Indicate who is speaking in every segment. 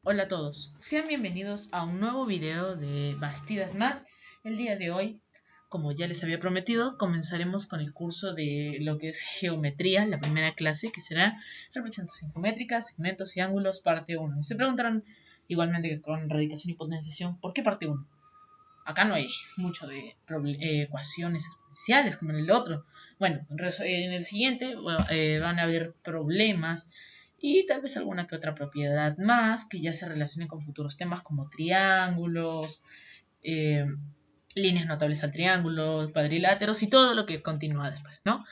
Speaker 1: Hola a todos, sean bienvenidos a un nuevo video de Bastidas Math. El día de hoy, como ya les había prometido, comenzaremos con el curso de lo que es geometría, la primera clase, que será representación geométrica, segmentos y ángulos, parte 1. Y se preguntarán, igualmente que con radicación y potenciación, ¿por qué parte 1? Acá no hay mucho de ecuaciones exponenciales como en el otro. Bueno, en el siguiente van a haber problemas y tal vez alguna que otra propiedad más que ya se relacione con futuros temas como triángulos, eh, líneas notables al triángulo, cuadriláteros y todo lo que continúa después, ¿no?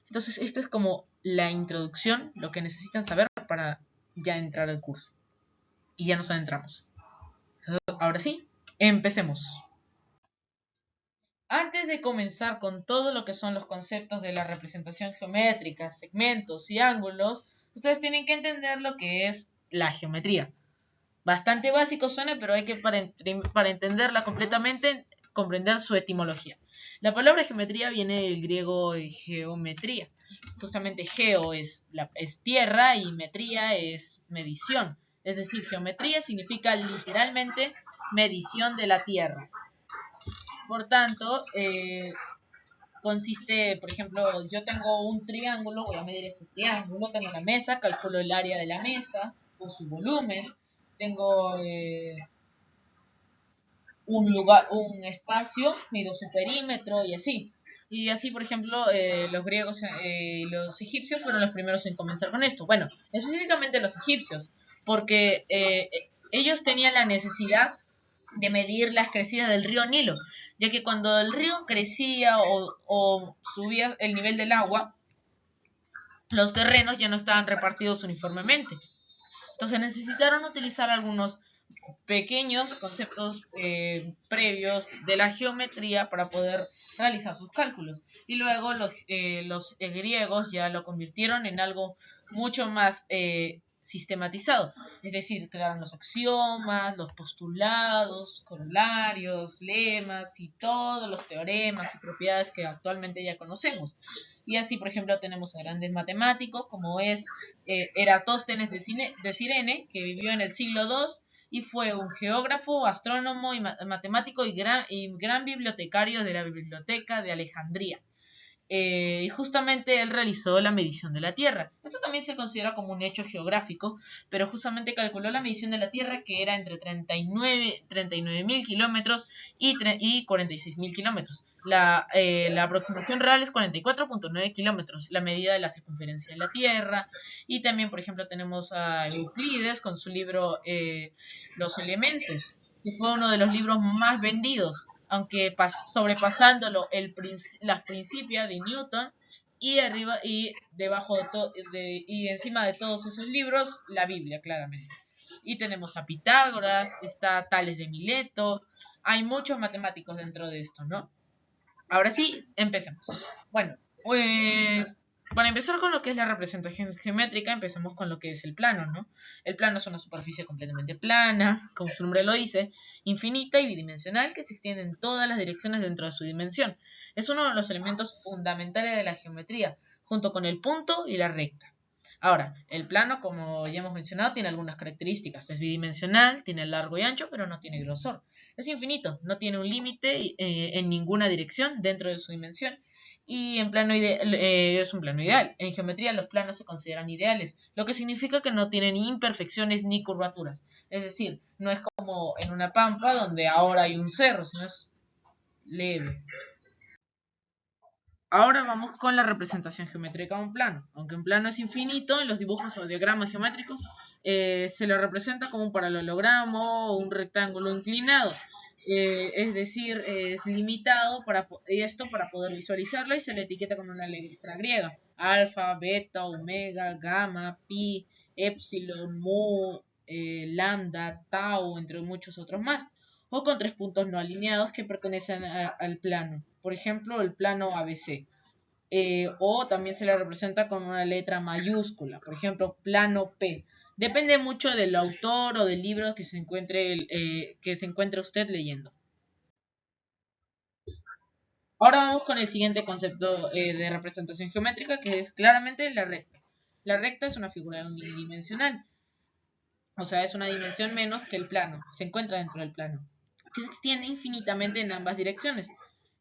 Speaker 1: Entonces, esta es como la introducción, lo que necesitan saber para ya entrar al curso. Y ya nos adentramos. Ahora sí, empecemos. Antes de comenzar con todo lo que son los conceptos de la representación geométrica, segmentos y ángulos, ustedes tienen que entender lo que es la geometría. Bastante básico suena, pero hay que, para entenderla completamente, comprender su etimología. La palabra geometría viene del griego geometría. Justamente geo es tierra y metría es medición. Es decir, geometría significa literalmente medición de la tierra. Por tanto, consiste, por ejemplo, yo tengo un triángulo, voy a medir este triángulo, tengo una mesa, calculo el área de la mesa o su volumen, tengo un espacio, mido su perímetro y así. Y así, por ejemplo, los griegos y los egipcios fueron los primeros en comenzar con esto. Bueno, específicamente los egipcios, porque ellos tenían la necesidad de medir las crecidas del río Nilo, ya que cuando el río crecía o subía el nivel del agua, los terrenos ya no estaban repartidos uniformemente. Entonces necesitaron utilizar algunos pequeños conceptos previos de la geometría para poder realizar sus cálculos. Y luego los griegos ya lo convirtieron en algo mucho más sistematizado. Es decir, crearon los axiomas, los postulados, corolarios, lemas y todos los teoremas y propiedades que actualmente ya conocemos. Y así, por ejemplo, tenemos a grandes matemáticos como es Eratóstenes de Cirene, que vivió en el siglo II y fue un geógrafo, astrónomo y matemático y gran bibliotecario de la Biblioteca de Alejandría. Y justamente él realizó la medición de la Tierra. Esto también se considera como un hecho geográfico, pero justamente calculó la medición de la Tierra, que era entre 39.000 kilómetros y 46.000 kilómetros. La aproximación real es 44.9 kilómetros, la medida de la circunferencia de la Tierra. Y también, por ejemplo, tenemos a Euclides con su libro Los Elementos, que fue uno de los libros más vendidos, aunque sobrepasándolo las principias de Newton y arriba y debajo y encima de todos esos libros la Biblia, claramente. Y tenemos a Pitágoras, está Tales de Mileto, hay muchos matemáticos dentro de esto, ¿no? Ahora sí, empecemos. Bueno, eh, para empezar con lo que es la representación geométrica, empecemos con lo que es el plano, ¿no? El plano es una superficie completamente plana, como su nombre lo dice, infinita y bidimensional que se extiende en todas las direcciones dentro de su dimensión. Es uno de los elementos fundamentales de la geometría, junto con el punto y la recta. Ahora, el plano, como ya hemos mencionado, tiene algunas características. Es bidimensional, tiene largo y ancho, pero no tiene grosor. Es infinito, no tiene un límite en ninguna dirección dentro de su dimensión. Y es un plano ideal. En geometría los planos se consideran ideales, lo que significa que no tienen imperfecciones ni curvaturas. Es decir, no es como en una pampa donde ahora hay un cerro, sino es leve. Ahora vamos con la representación geométrica de un plano. Aunque un plano es infinito, en los dibujos o diagramas geométricos se lo representa como un paralelogramo o un rectángulo inclinado. Es decir, es limitado esto para poder visualizarlo y se le etiqueta con una letra griega. Alfa, beta, omega, gamma, pi, epsilon, mu, lambda, tau, entre muchos otros más, o con tres puntos no alineados que pertenecen al plano. Por ejemplo, el plano ABC. O también se le representa con una letra mayúscula, por ejemplo, plano P. Depende mucho del autor o del libro que se encuentre usted leyendo. Ahora vamos con el siguiente concepto de representación geométrica, que es claramente la recta. La recta es una figura unidimensional o sea, es una dimensión menos que el plano, se encuentra dentro del plano, que se extiende infinitamente en ambas direcciones.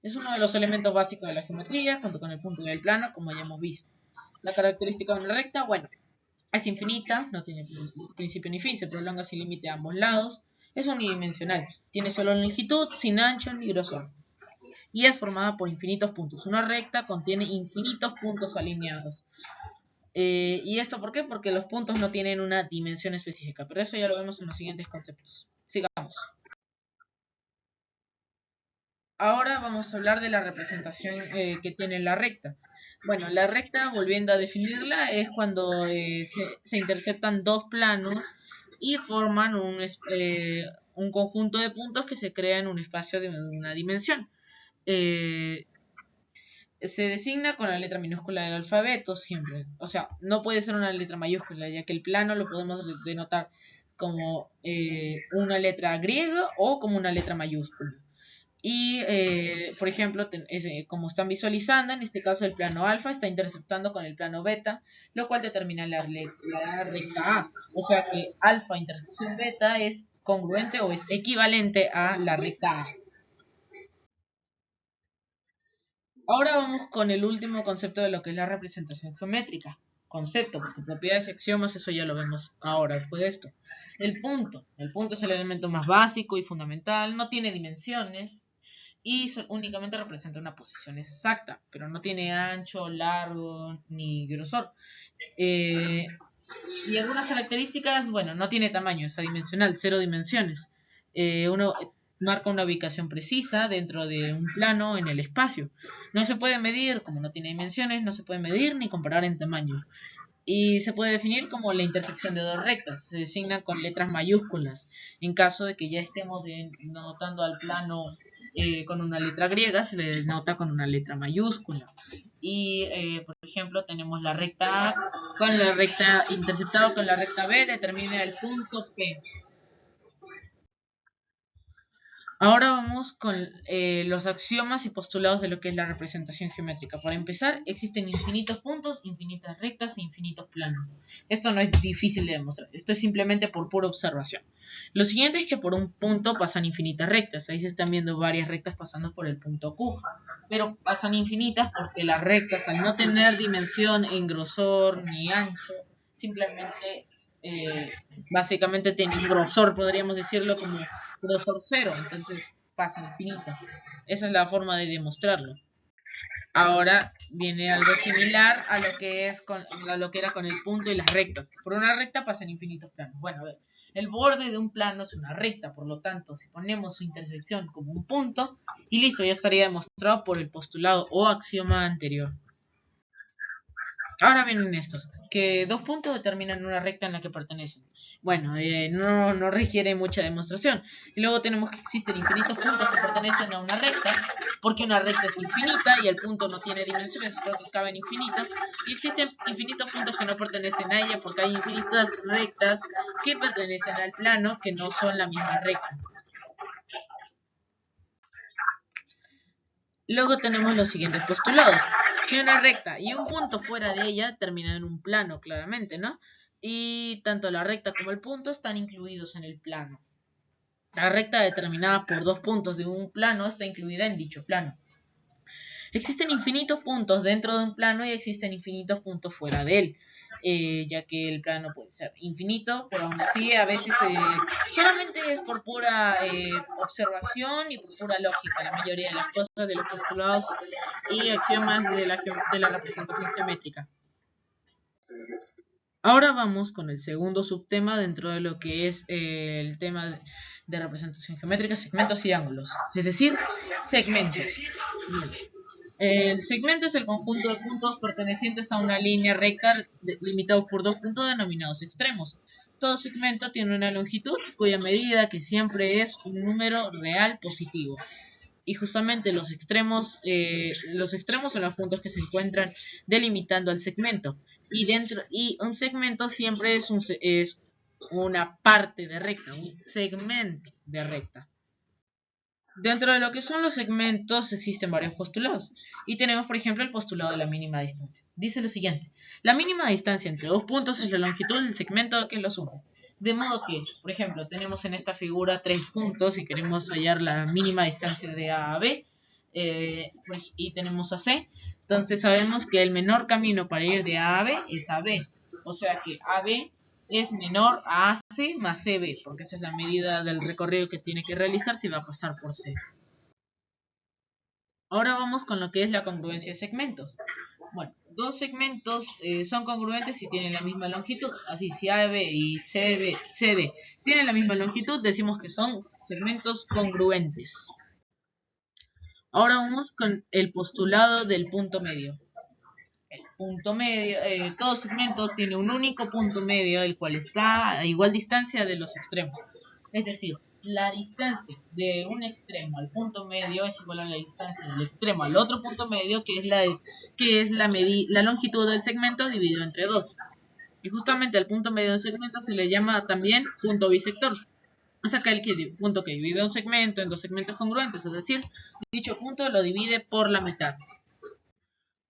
Speaker 1: Es uno de los elementos básicos de la geometría, junto con el punto del plano, como ya hemos visto. La característica de una recta, bueno, es infinita, no tiene principio ni fin, se prolonga sin límite a ambos lados, es unidimensional, tiene solo longitud, sin ancho ni grosor, y es formada por infinitos puntos. Una recta contiene infinitos puntos alineados. ¿Y esto por qué? Porque los puntos no tienen una dimensión específica, pero eso ya lo vemos en los siguientes conceptos. Sigamos. Ahora vamos a hablar de la representación que tiene la recta. Bueno, la recta, volviendo a definirla, es cuando se interceptan dos planos y forman un conjunto de puntos que se crea en un espacio de una dimensión. Se designa con la letra minúscula del alfabeto siempre. O sea, no puede ser una letra mayúscula, ya que el plano lo podemos denotar como una letra griega o como una letra mayúscula. Y, por ejemplo, como están visualizando, en este caso el plano alfa está interceptando con el plano beta, lo cual determina la recta A. O sea que alfa intersección beta es congruente o es equivalente a la recta A. Ahora vamos con el último concepto de lo que es la representación geométrica. Concepto, porque propiedades y axiomas, eso ya lo vemos ahora, después de esto. El punto. El punto es el elemento más básico y fundamental, no tiene dimensiones y únicamente representa una posición exacta, pero no tiene ancho, largo ni grosor. Y algunas características, bueno, no tiene tamaño, es adimensional, 0 dimensiones. Uno marca una ubicación precisa dentro de un plano en el espacio. No se puede medir, como no tiene dimensiones, no se puede medir ni comparar en tamaño. Y se puede definir como la intersección de dos rectas. Se designa con letras mayúsculas. En caso de que ya estemos denotando al plano con una letra griega, se le denota con una letra mayúscula. Y, por ejemplo, tenemos la recta A con la recta interceptado con la recta B, determina el punto P. Ahora vamos con los axiomas y postulados de lo que es la representación geométrica. Para empezar, existen infinitos puntos, infinitas rectas e infinitos planos. Esto no es difícil de demostrar, esto es simplemente por pura observación. Lo siguiente es que por un punto pasan infinitas rectas. Ahí se están viendo varias rectas pasando por el punto Q. Pero pasan infinitas porque las rectas, al no tener dimensión en grosor ni ancho, simplemente, básicamente tienen grosor, podríamos decirlo como grosor cero, entonces pasan infinitas. Esa es la forma de demostrarlo. Ahora viene algo similar a lo que era con el punto y las rectas. Por una recta pasan infinitos planos. Bueno, a ver, el borde de un plano es una recta, por lo tanto, si ponemos su intersección como un punto, y listo, ya estaría demostrado por el postulado o axioma anterior. Ahora vienen estos, que dos puntos determinan una recta en la que pertenecen. Bueno, no requiere mucha demostración. Y luego tenemos que existen infinitos puntos que pertenecen a una recta, porque una recta es infinita y el punto no tiene dimensiones, entonces caben infinitos. Y existen infinitos puntos que no pertenecen a ella, porque hay infinitas rectas que pertenecen al plano que no son la misma recta. Luego tenemos los siguientes postulados. Que una recta y un punto fuera de ella terminan en un plano, claramente, ¿no? Y tanto la recta como el punto están incluidos en el plano. La recta determinada por dos puntos de un plano está incluida en dicho plano. Existen infinitos puntos dentro de un plano y existen infinitos puntos fuera de él. Ya que el plano puede ser infinito, pero aún así a veces solamente es por pura observación y por pura lógica la mayoría de las cosas de los postulados y axiomas de la representación geométrica. Ahora vamos con el segundo subtema dentro de lo que es el tema de representación geométrica, segmentos y ángulos, es decir, segmentos. Bien. El segmento es el conjunto de puntos pertenecientes a una línea recta limitados por dos puntos denominados extremos. Todo segmento tiene una longitud cuya medida que siempre es un número real positivo. Y justamente los extremos son los puntos que se encuentran delimitando el segmento. Y un segmento siempre es una parte de recta, un segmento de recta. Dentro de lo que son los segmentos existen varios postulados. Y tenemos, por ejemplo, el postulado de la mínima distancia. Dice lo siguiente. La mínima distancia entre dos puntos es la longitud del segmento que los une. De modo que, por ejemplo, tenemos en esta figura tres puntos y queremos hallar la mínima distancia de A a B, pues, y tenemos a C. Entonces sabemos que el menor camino para ir de A a B es a B. O sea que AB es menor a AC más CB, porque esa es la medida del recorrido que tiene que realizar si va a pasar por C. Ahora vamos con lo que es la congruencia de segmentos. Bueno, dos segmentos son congruentes si tienen la misma longitud. Así, si AB y CD tienen la misma longitud, decimos que son segmentos congruentes. Ahora vamos con el postulado del punto medio. El punto medio, todo segmento tiene un único punto medio, el cual está a igual distancia de los extremos. Es decir, la distancia de un extremo al punto medio es igual a la distancia del extremo al otro punto medio, que es la longitud del segmento dividido entre 2. Y justamente al punto medio del segmento se le llama también punto bisector. Es aquel punto que divide un segmento en dos segmentos congruentes, es decir, dicho punto lo divide por la mitad.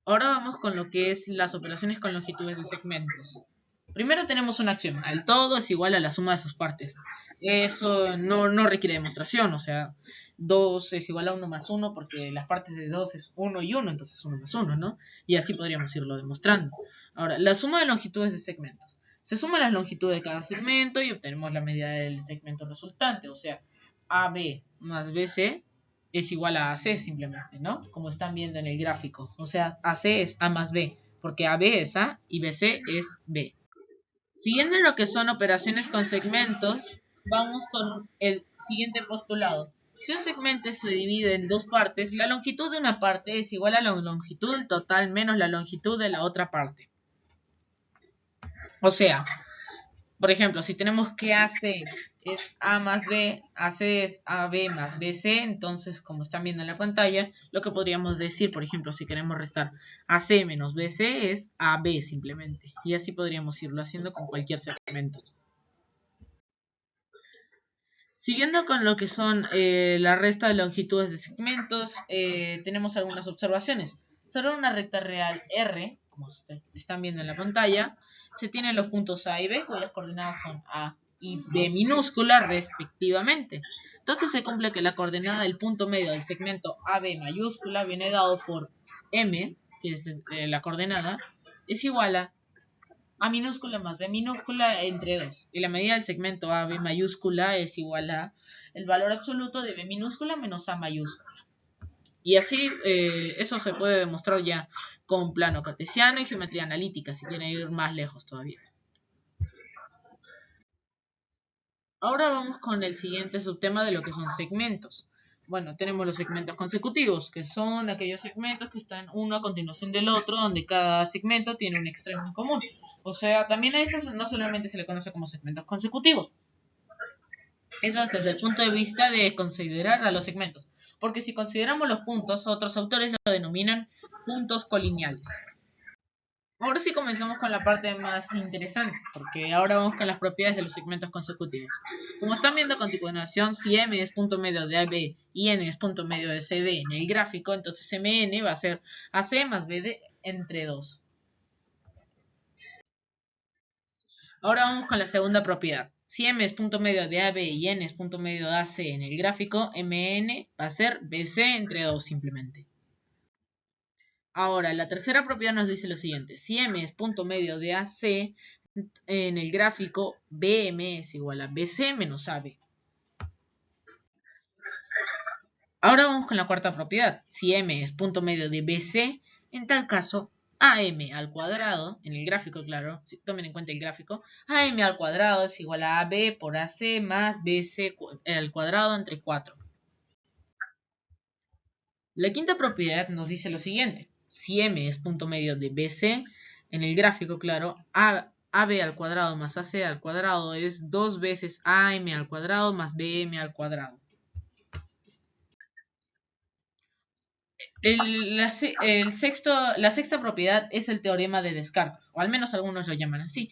Speaker 1: Ahora vamos con lo que es las operaciones con longitudes de segmentos. Primero tenemos una axioma. El todo es igual a la suma de sus partes. Eso no requiere demostración. O sea, 2 es igual a 1 más 1 porque las partes de 2 es 1 y 1, entonces 1 más 1, ¿no? Y así podríamos irlo demostrando. Ahora, la suma de longitudes de segmentos. Se suma las longitudes de cada segmento y obtenemos la medida del segmento resultante. O sea, AB más BC es igual a AC simplemente, ¿no? Como están viendo en el gráfico. O sea, AC es A más B, porque AB es A y BC es B. Siguiendo lo que son operaciones con segmentos, vamos con el siguiente postulado. Si un segmento se divide en dos partes, la longitud de una parte es igual a la longitud del total menos la longitud de la otra parte. O sea, por ejemplo, si tenemos que AC es A más B, AC es AB más BC, entonces, como están viendo en la pantalla, lo que podríamos decir, por ejemplo, si queremos restar AC menos BC es AB simplemente. Y así podríamos irlo haciendo con cualquier segmento. Siguiendo con lo que son la resta de longitudes de segmentos, tenemos algunas observaciones. Sobre una recta real R, como están viendo en la pantalla, se tienen los puntos A y B, cuyas coordenadas son A y B minúscula respectivamente. Entonces se cumple que la coordenada del punto medio del segmento AB mayúscula viene dado por M, que es la coordenada, es igual a minúscula más B minúscula entre 2. Y la medida del segmento AB mayúscula es igual a el valor absoluto de B minúscula menos A mayúscula. Y así eso se puede demostrar ya con plano cartesiano y geometría analítica, si quieren ir más lejos todavía. Ahora vamos con el siguiente subtema de lo que son segmentos. Bueno, tenemos los segmentos consecutivos, que son aquellos segmentos que están uno a continuación del otro, donde cada segmento tiene un extremo en común. O sea, también a estos no solamente se le conoce como segmentos consecutivos. Eso es desde el punto de vista de considerar a los segmentos. Porque si consideramos los puntos, otros autores lo denominan puntos colineales. Ahora sí comenzamos con la parte más interesante, porque ahora vamos con las propiedades de los segmentos consecutivos. Como están viendo a continuación, si M es punto medio de AB y N es punto medio de CD en el gráfico, entonces MN va a ser AC más BD entre 2. Ahora vamos con la segunda propiedad. Si M es punto medio de AB y N es punto medio de AC en el gráfico, MN va a ser BC entre 2 simplemente. Ahora, la tercera propiedad nos dice lo siguiente. Si M es punto medio de AC, en el gráfico, BM es igual a BC menos AB. Ahora vamos con la cuarta propiedad. Si M es punto medio de BC, en tal caso, AM al cuadrado, en el gráfico, claro, tomen en cuenta el gráfico, AM al cuadrado es igual a AB por AC más BC al cuadrado entre 4. La quinta propiedad nos dice lo siguiente. Si M es punto medio de BC, en el gráfico, claro, AB al cuadrado más AC al cuadrado es 2 veces AM al cuadrado más BM al cuadrado. La sexta propiedad es el teorema de Descartes, o al menos algunos lo llaman así.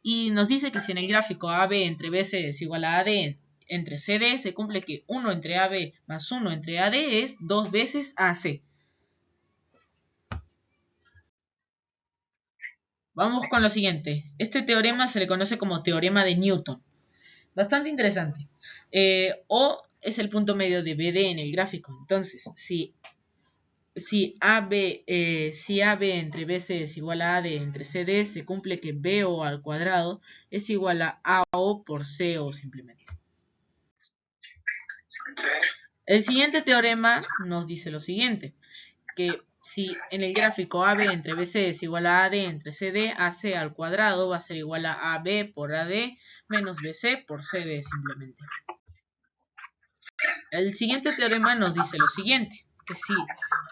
Speaker 1: Y nos dice que si en el gráfico AB entre BC es igual a AD entre CD, se cumple que 1 entre AB más 1 entre AD es 2 veces AC. Vamos con lo siguiente. Este teorema se le conoce como teorema de Newton. Bastante interesante. O es el punto medio de BD en el gráfico. Entonces, si AB entre BC es igual a AD entre CD, se cumple que BO al cuadrado es igual a AO por CO simplemente. El siguiente teorema nos dice lo siguiente, que si en el gráfico AB entre BC es igual a AD entre CD, AC al cuadrado va a ser igual a AB por AD menos BC por CD simplemente. El siguiente teorema nos dice lo siguiente, que si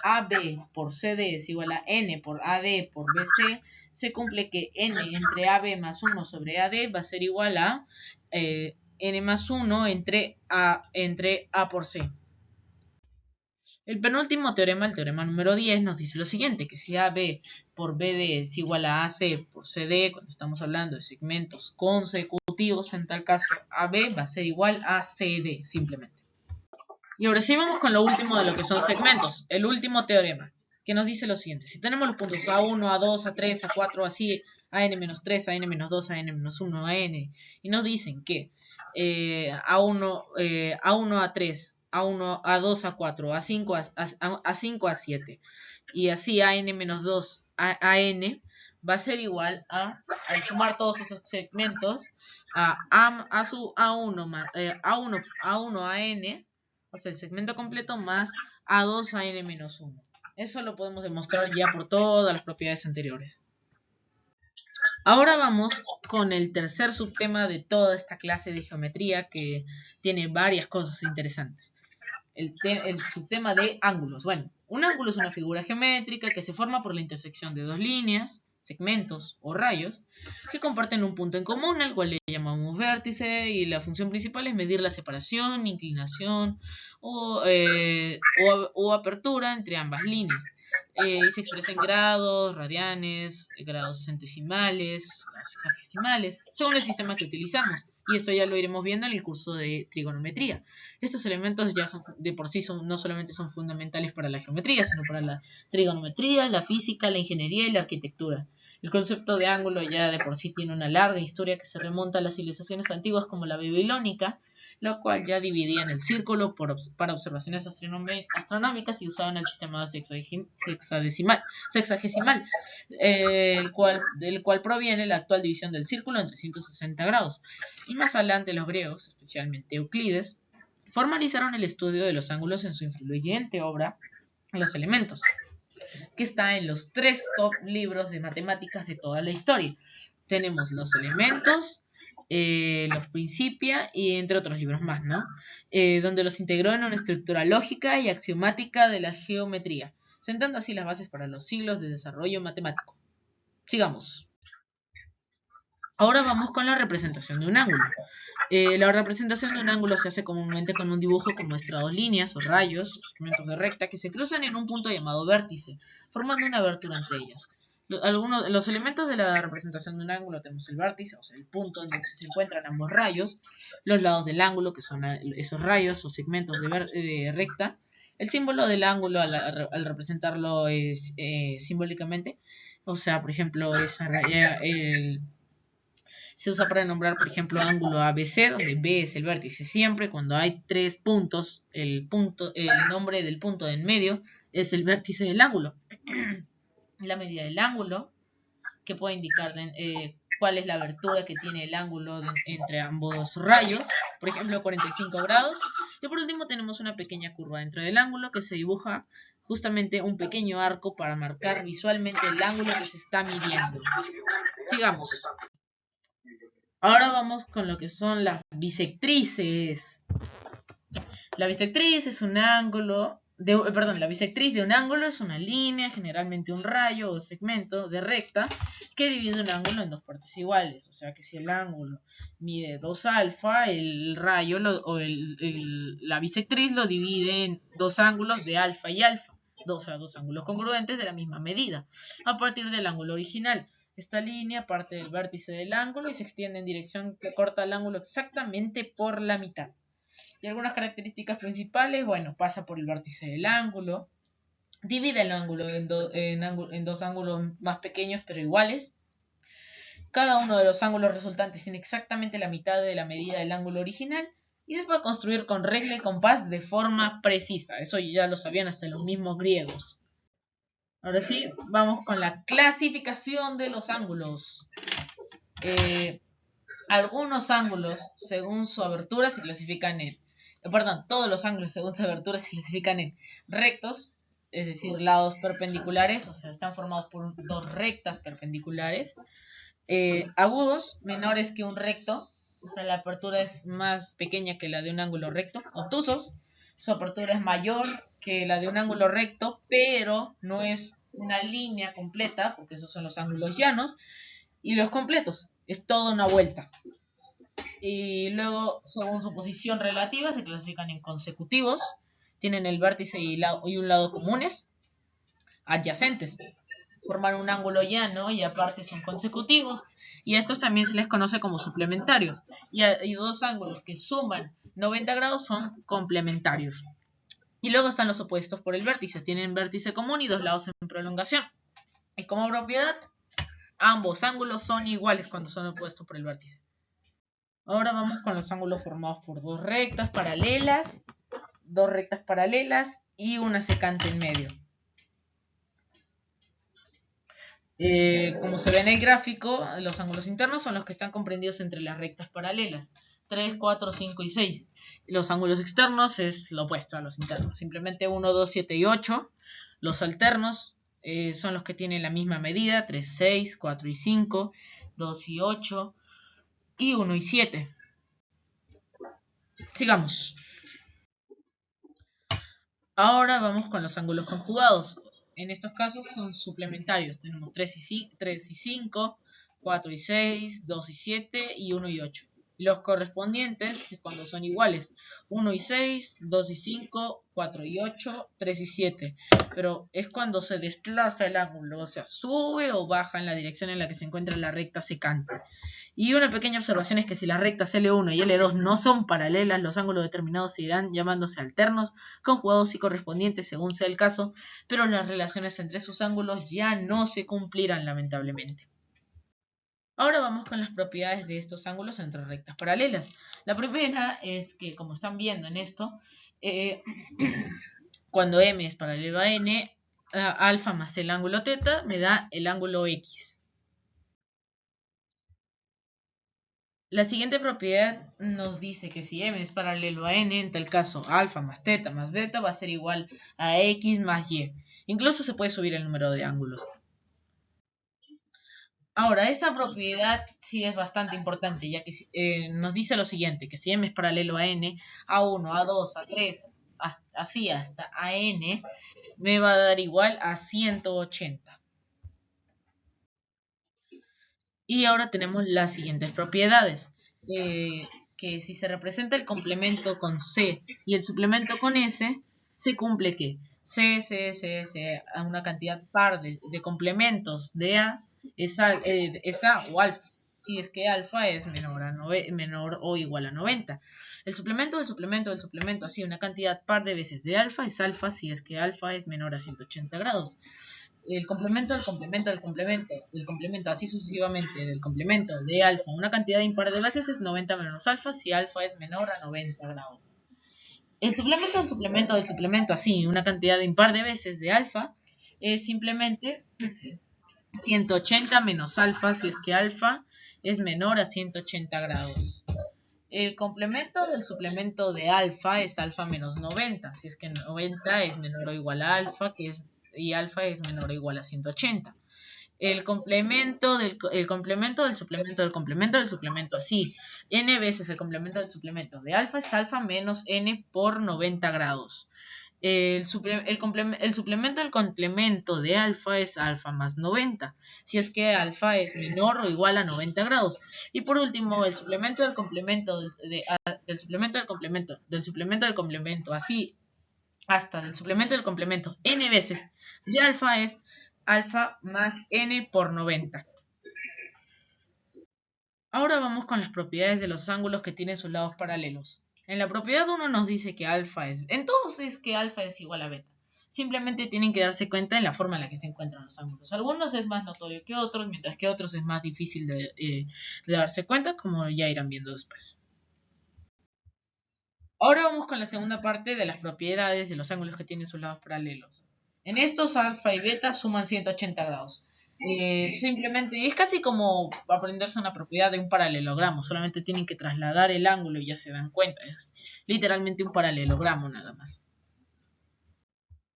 Speaker 1: AB por CD es igual a N por AD por BC, se cumple que N entre AB más 1 sobre AD va a ser igual a N más 1 entre A por C. El penúltimo teorema, el teorema número 10, nos dice lo siguiente, que si AB por BD es igual a AC por CD, cuando estamos hablando de segmentos consecutivos, en tal caso AB va a ser igual a CD, simplemente. Y ahora sí vamos con lo último de lo que son segmentos, el último teorema, que nos dice lo siguiente. Si tenemos los puntos A1, A2, A3, A4, así, AN-3, AN-2, AN-1, AN, y nos dicen que A1, A3, A1, A2, A4, A5, A5, A7, y así AN-2, AN, va a ser igual a, al sumar todos esos segmentos, A1, A1, AN, o sea, el segmento completo más A2 a N-1. Eso lo podemos demostrar ya por todas las propiedades anteriores. Ahora vamos con el tercer subtema de toda esta clase de geometría que tiene varias cosas interesantes. El subtema de ángulos. Bueno, un ángulo es una figura geométrica que se forma por la intersección de dos líneas, segmentos o rayos que comparten un punto en común, al cual le llamamos vértice, y la función principal es medir la separación, inclinación o apertura entre ambas líneas. Y se expresa en grados, radianes, grados centesimales, grados sexagesimales, según el sistema que utilizamos. Y esto ya lo iremos viendo en el curso de trigonometría. Estos elementos ya son, de por sí no solamente son fundamentales para la geometría, sino para la trigonometría, la física, la ingeniería y la arquitectura. El concepto de ángulo ya de por sí tiene una larga historia que se remonta a las civilizaciones antiguas como la babilónica, lo cual ya dividían el círculo para observaciones astronómicas y usaban el sistema sexagesimal, del cual proviene la actual división del círculo en 360 grados. Y más adelante los griegos, especialmente Euclides, formalizaron el estudio de los ángulos en su influyente obra Los Elementos, que está en los 3 top libros de matemáticas de toda la historia. Tenemos Los Elementos, los Principia y entre otros libros más, ¿no? Donde los integró en una estructura lógica y axiomática de la geometría, sentando así las bases para los siglos de desarrollo matemático. Sigamos. Ahora vamos con la representación de un ángulo. La representación de un ángulo se hace comúnmente con un dibujo que muestra dos líneas o rayos, o segmentos de recta, que se cruzan en un punto llamado vértice, formando una abertura entre ellas. Los elementos de la representación de un ángulo tenemos el vértice, o sea, el punto en donde se encuentran ambos rayos, los lados del ángulo, que son esos rayos o segmentos de recta. El símbolo del ángulo al representarlo es simbólicamente, o sea, por ejemplo, esa raya, se usa para nombrar, por ejemplo, ángulo ABC, donde B es el vértice. Siempre cuando hay 3 puntos, el nombre del punto de en medio es el vértice del ángulo. La medida del ángulo, que puede indicar cuál es la abertura que tiene el ángulo entre ambos rayos, por ejemplo 45 grados. Y por último tenemos una pequeña curva dentro del ángulo que se dibuja justamente un pequeño arco para marcar visualmente el ángulo que se está midiendo. Sigamos. Ahora vamos con lo que son las bisectrices. La bisectriz es un ángulo, la bisectriz de un ángulo es una línea, generalmente un rayo o segmento de recta, que divide un ángulo en dos partes iguales. O sea que si el ángulo mide 2 alfa, el rayo la bisectriz lo divide en dos ángulos de alfa y alfa. Dos ángulos congruentes de la misma medida, a partir del ángulo original. Esta línea parte del vértice del ángulo y se extiende en dirección que corta el ángulo exactamente por la mitad. Y algunas características principales, bueno, pasa por el vértice del ángulo, divide el ángulo en dos ángulos más pequeños pero iguales, Cada uno de los ángulos resultantes tiene exactamente la mitad de la medida del ángulo original y se puede construir con regla y compás de forma precisa. Eso ya lo sabían hasta los mismos griegos. Ahora sí, vamos con la clasificación de los ángulos. Algunos ángulos, según su abertura, se clasifican en... todos los ángulos, según su abertura, se clasifican en rectos, es decir, lados perpendiculares, o sea, están formados por dos rectas perpendiculares. Agudos, menores que un recto, o sea, la apertura es más pequeña que la de un ángulo recto. Obtusos, su apertura es mayor que la de un ángulo recto, pero no es una línea completa, porque esos son los ángulos llanos. Y los completos, es toda una vuelta. Y luego, según su posición relativa, se clasifican en consecutivos. Tienen el vértice y un lado comunes. Adyacentes, forman un ángulo llano y aparte son consecutivos. Y a estos también se les conoce como suplementarios. Y dos ángulos que suman 90 grados son complementarios. Y luego están los opuestos por el vértice. Tienen vértice común y dos lados en prolongación. Y como propiedad, ambos ángulos son iguales cuando son opuestos por el vértice. Ahora vamos con los ángulos formados por dos rectas paralelas y una secante en medio. Como se ve en el gráfico, los ángulos internos son los que están comprendidos entre las rectas paralelas, 3, 4, 5 y 6. Los ángulos externos es lo opuesto a los internos, simplemente 1, 2, 7 y 8. Los alternos son los que tienen la misma medida, 3, 6, 4 y 5, 2 y 8 y 1 y 7. Sigamos. Ahora vamos con los ángulos conjugados. En estos casos son suplementarios. Tenemos 3 y 5, 4 y 6, 2 y 7 y 1 y 8. Los correspondientes es cuando son iguales. 1 y 6, 2 y 5, 4 y 8, 3 y 7. Pero es cuando se desplaza el ángulo, o sea, sube o baja en la dirección en la que se encuentra la recta secante. Y una pequeña observación es que si las rectas L1 y L2 no son paralelas, los ángulos determinados seguirán llamándose alternos, conjugados y correspondientes según sea el caso, pero las relaciones entre sus ángulos ya no se cumplirán lamentablemente. Ahora vamos con las propiedades de estos ángulos entre rectas paralelas. La primera es que, como están viendo en esto, cuando m es paralelo a n, alfa más el ángulo θ me da el ángulo x. La siguiente propiedad nos dice que si m es paralelo a n, en tal caso alfa más θ más beta va a ser igual a x más y. Incluso se puede subir el número de ángulos. Ahora, esta propiedad sí es bastante importante, ya que nos dice lo siguiente, que si m es paralelo a n, a1, a2, a3, así hasta a n, me va a dar igual a 180. Y ahora tenemos las siguientes propiedades. Que si se representa el complemento con C y el suplemento con S, se cumple que C, a una cantidad par de complementos de A es A o alfa, si es que alfa es menor o igual a 90. El suplemento del suplemento del suplemento, así una cantidad par de veces de alfa es alfa si es que alfa es menor a 180 grados. El complemento del complemento del complemento, del complemento así sucesivamente, del complemento de alfa, una cantidad impar de veces es 90 menos alfa si alfa es menor a 90 grados. El suplemento del suplemento del suplemento así, una cantidad impar de veces de alfa, es simplemente 180 menos alfa si es que alfa es menor a 180 grados. El complemento del suplemento de alfa es alfa menos 90, si es que 90 es menor o igual a alfa, y alfa es menor o igual a 180. El complemento del suplemento del complemento del suplemento, así, n veces el complemento del suplemento de alfa es alfa menos n por 90 grados. El suplemento del complemento de alfa es alfa más 90, si es que alfa es menor o igual a 90 grados. Y por último, el suplemento del complemento del suplemento del complemento, así hasta el suplemento del complemento n veces de alfa es alfa más n por 90. Ahora vamos con las propiedades de los ángulos que tienen sus lados paralelos. En la propiedad 1 nos dice que alfa es... En todos es que alfa es igual a beta. Simplemente tienen que darse cuenta en la forma en la que se encuentran los ángulos. Algunos es más notorio que otros, mientras que otros es más difícil de darse cuenta, como ya irán viendo después. Ahora vamos con la segunda parte de las propiedades de los ángulos que tienen sus lados paralelos. En estos, alfa y beta suman 180 grados. Simplemente es casi como aprenderse una propiedad de un paralelogramo. Solamente tienen que trasladar el ángulo y ya se dan cuenta. Es literalmente un paralelogramo nada más.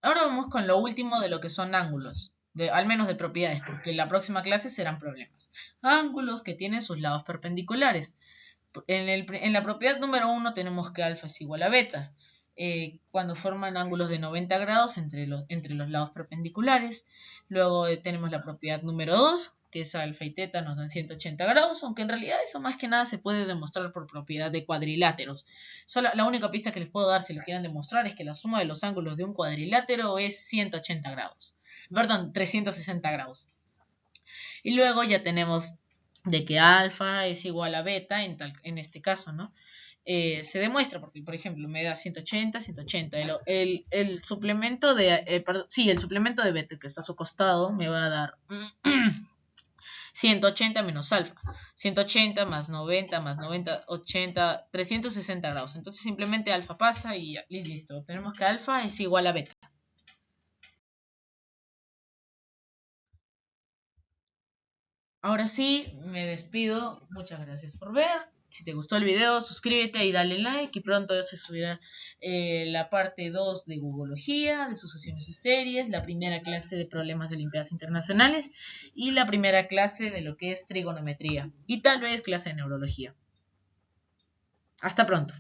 Speaker 1: Ahora vamos con lo último de lo que son ángulos. Al menos de propiedades, porque en la próxima clase serán problemas. Ángulos que tienen sus lados perpendiculares. En la propiedad número 1 tenemos que alfa es igual a beta, cuando forman ángulos de 90 grados entre los lados perpendiculares. Luego tenemos la propiedad número 2, que es alfa y teta nos dan 180 grados, aunque en realidad eso más que nada se puede demostrar por propiedad de cuadriláteros. La única pista que les puedo dar si lo quieren demostrar es que la suma de los ángulos de un cuadrilátero es 180 grados. Perdón, 360 grados. Y luego ya tenemos de que alfa es igual a beta en este caso, ¿no? Se demuestra porque, por ejemplo, me da 180, 180. El suplemento de, el suplemento de beta que está a su costado me va a dar 180 menos alfa. 180 más 90 más 90, 80, 360 grados. Entonces simplemente alfa pasa y listo. Tenemos que alfa es igual a beta. Ahora sí, me despido. Muchas gracias por ver. Si te gustó el video, suscríbete y dale like. Y pronto se subirá la parte 2 de Googleología, de sucesiones y series, la primera clase de problemas de Olimpiadas Internacionales y la primera clase de lo que es trigonometría. Y tal vez clase de neurología. Hasta pronto.